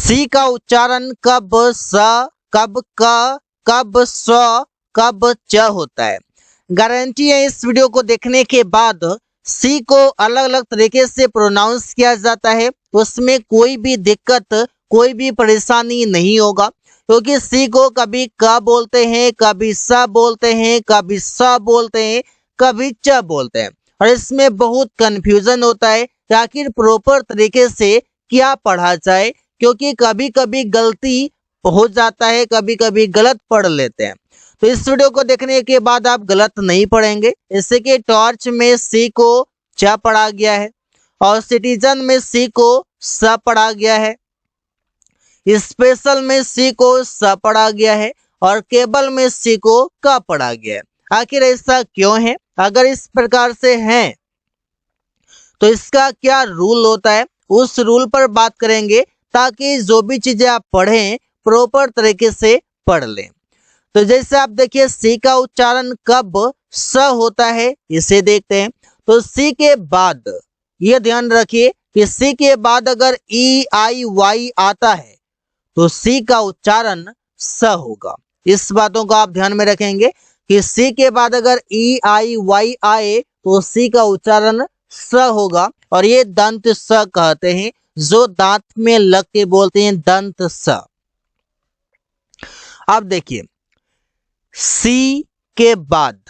सी का उच्चारण कब स, कब क, कब स्व, कब च होता है। गारंटी है इस वीडियो को देखने के बाद सी को अलग अलग तरीके से प्रोनाउंस किया जाता है, उसमें कोई भी दिक्कत कोई भी परेशानी नहीं होगा, क्योंकि सी को कभी क बोलते हैं, कभी स बोलते हैं, कभी स बोलते हैं, कभी च बोलते हैं, और इसमें बहुत कंफ्यूजन होता है कि आखिर प्रॉपर तरीके से क्या पढ़ा जाए, क्योंकि कभी कभी गलती हो जाता है, कभी कभी गलत पढ़ लेते हैं। तो इस वीडियो को देखने के बाद आप गलत नहीं पढ़ेंगे। जैसे कि टॉर्च में सी को च पढ़ा गया है, और सिटीजन में सी को स पढ़ा गया है, स्पेशल में सी को स पढ़ा गया है, और केबल में सी को क पढ़ा गया है। आखिर ऐसा क्यों है? अगर इस प्रकार से है तो इसका क्या रूल होता है, उस रूल पर बात करेंगे, ताकि जो भी चीजें आप पढ़ें प्रॉपर तरीके से पढ़ लें। तो जैसे आप देखिए सी का उच्चारण कब स होता है, इसे देखते हैं। तो सी के बाद ये ध्यान रखिए कि सी के बाद अगर ई आई वाई आता है तो सी का उच्चारण स होगा। इस बातों को आप ध्यान में रखेंगे कि सी के बाद अगर ई आई वाई आए तो सी का उच्चारण स होगा, और ये दंत स कहते हैं, जो दांत में लग के बोलते हैं दंत स। अब देखिए सी के बाद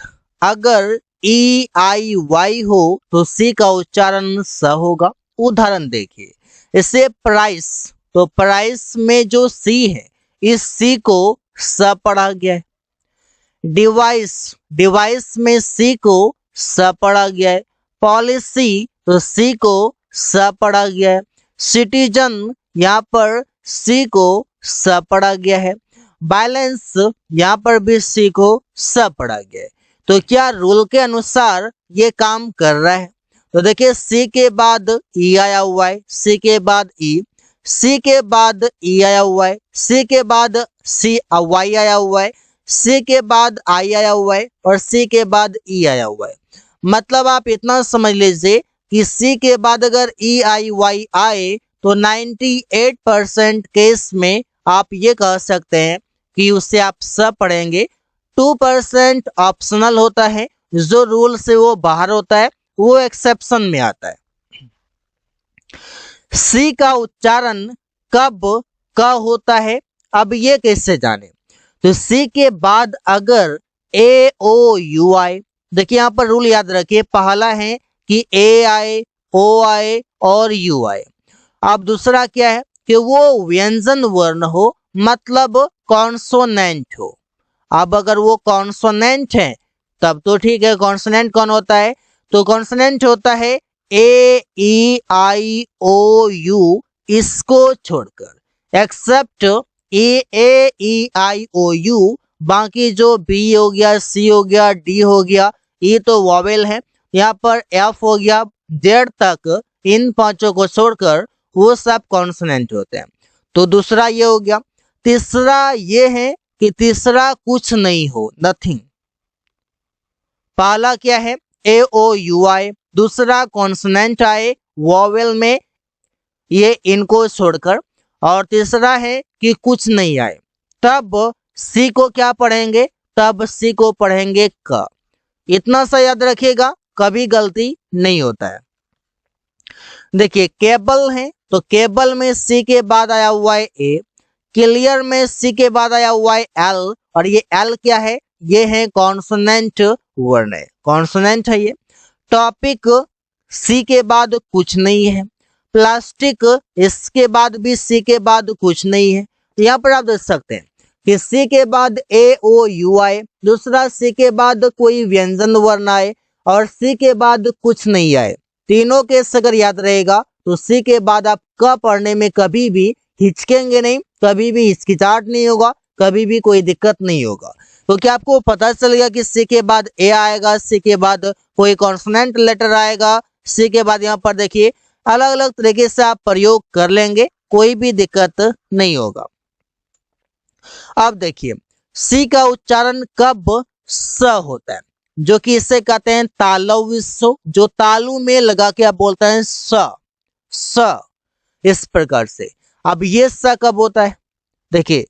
अगर ई आई वाई हो तो सी का उच्चारण स होगा। उदाहरण देखिए, इसे प्राइस, तो प्राइस में जो सी है इस सी को स पढ़ा गया है। डिवाइस, डिवाइस में सी को स पढ़ा गया है। पॉलिसी, तो सी को स पढ़ा गया है। सिटीजन, यहाँ पर सी को स पढ़ा गया है। बैलेंस, यहाँ पर भी सी को स पढ़ा गया है। तो क्या रूल के अनुसार ये काम कर रहा है? तो देखिए सी के बाद ई आया हुआ है, सी के बाद ई, सी के बाद ई आया हुआ है, सी के बाद सी वाई आया हुआ है, सी के बाद आई आया हुआ है, और सी के बाद ई आया हुआ है। मतलब आप इतना समझ लीजिए कि सी के बाद अगर ई आई वाई आए तो 98% केस में आप ये कह सकते हैं कि उससे आप स पढ़ेंगे। 2% ऑप्शनल होता है, जो रूल से वो बाहर होता है, वो एक्सेप्शन में आता है। सी का उच्चारण कब क होता है, अब ये कैसे जाने? तो सी के बाद अगर ए ओ यू आए, देखिए यहाँ पर रूल याद रखिए, पहला है कि ए आए, ओ आए और यू आए। अब दूसरा क्या है कि वो व्यंजन वर्ण हो, मतलब कॉन्सोनेंट हो। अब अगर वो कॉन्सोनेंट है तब तो ठीक है। कॉन्सोनेंट कौन होता है? तो कॉन्सोनेंट होता है ए ई आई ओ यू, इसको छोड़कर, accept A E I O you, बाकी जो बी हो गया, सी हो गया, डी हो गया, ये तो वॉवेल है। यहाँ पर एफ हो गया, जेड तक, इन पांचों को छोड़कर वो सब कॉन्सोनेंट होते हैं। तो दूसरा ये हो गया। तीसरा ये है कि तीसरा कुछ नहीं हो, नथिंग। पहला क्या है? ए ओ यू आए, दूसरा कॉन्सोनेंट आए वॉवेल में, ये इनको छोड़कर, और तीसरा है कि कुछ नहीं आए। तब सी को क्या पढ़ेंगे? तब सी को पढ़ेंगे क। इतना सा याद रखिएगा, कभी गलती नहीं होता है। देखिए केबल है, तो केबल में सी के बाद आया हुआ है ए, क्लियर में सी के बाद आया हुआ है एल, और ये एल क्या है? ये है कॉन्सोनेंट वर्ण है, कॉन्सोनेंट है ये। टॉपिक सी के बाद कुछ नहीं है। प्लास्टिक, इसके बाद भी सी के बाद कुछ नहीं है। यहाँ पर आप देख सकते हैं कि सी के बाद ए ओ यू आए, दूसरा सी के बाद कोई व्यंजन वर्ण आए, और सी के बाद कुछ नहीं आए। तीनों केस अगर याद रहेगा तो सी के बाद आप क पढ़ने में कभी भी हिचकेंगे नहीं, कभी भी हिचकिचाहट नहीं होगा, कभी भी कोई दिक्कत नहीं होगा। तो क्या आपको पता चल गया कि सी के बाद ए आएगा, सी के बाद कोई कॉन्सोनेंट लेटर आएगा, सी के बाद यहाँ पर देखिए अलग अलग तरीके से आप प्रयोग कर लेंगे, कोई भी दिक्कत नहीं होगा। अब देखिए सी का उच्चारण कब स होता है, जो कि इसे कहते हैं तालव्य स, जो तालु में लगा के आप बोलते हैं स, स, इस प्रकार से। अब ये स कब होता है, देखिए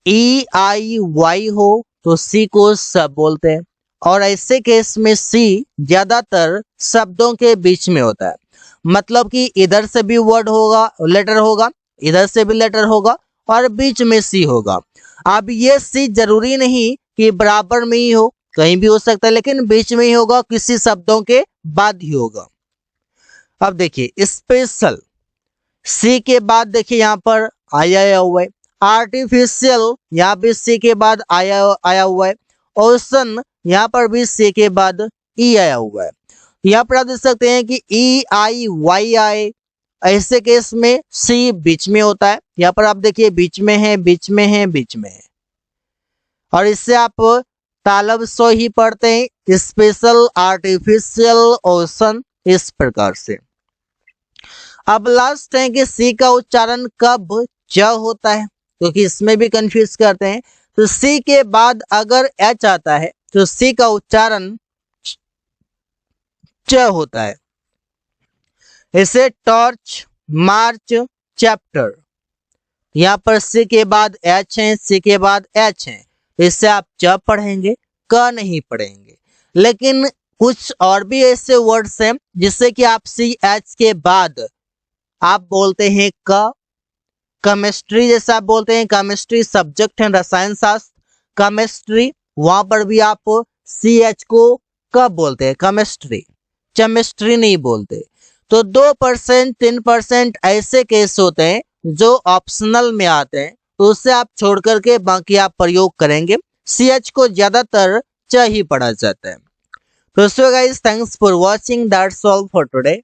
ई आई वाई हो तो सी को स बोलते हैं, और ऐसे केस में सी ज्यादातर शब्दों के बीच में होता है। मतलब कि इधर से भी वर्ड होगा, लेटर होगा, इधर से भी लेटर होगा और बीच में सी होगा। अब ये सी जरूरी नहीं कि बराबर में ही हो, कहीं भी हो सकता है, लेकिन बीच में ही होगा, किसी शब्दों के बाद ही होगा। अब देखिए स्पेशल, सी के बाद देखिए यहाँ पर आया हुआ है। आर्टिफिशियल, यहाँ भी सी के बाद आया हुआ है। ओशन, यहाँ पर भी सी के बाद ई आया हुआ है। यहाँ पर आप देख सकते हैं कि ई आई वाई आए, ऐसे केस में सी बीच में होता है। यहाँ पर आप देखिए बीच में है, बीच में है, बीच में है, और इससे आप तालब सो ही पढ़ते हैं, स्पेशल, आर्टिफिशियल, ओशन, इस प्रकार से। अब लास्ट है कि सी का उच्चारण कब च होता है, क्योंकि इसमें भी कंफ्यूज करते हैं। तो सी के बाद अगर एच आता है तो सी का उच्चारण च होता है। इसे टॉर्च, मार्च, चैप्टर, यहाँ पर सी के बाद एच है, सी के बाद एच है, तो इससे आप च पढ़ेंगे, क नहीं पढ़ेंगे। लेकिन कुछ और भी ऐसे वर्ड्स हैं जिससे कि आप सी एच के बाद आप बोलते हैं क। केमिस्ट्री जैसे आप बोलते हैं, केमिस्ट्री सब्जेक्ट है रसायन शास्त्र, केमिस्ट्री, वहां पर भी आप सी एच को क बोलते हैं, केमिस्ट्री, केमिस्ट्री नहीं बोलते। तो 2% 3% ऐसे केस होते हैं जो ऑप्शनल में आते हैं, तो उससे आप छोड़ करके बाकी आप प्रयोग करेंगे। सी एच को ज्यादातर च ही पढ़ा जाता है। तो so guys, thanks for watching, that's all for today.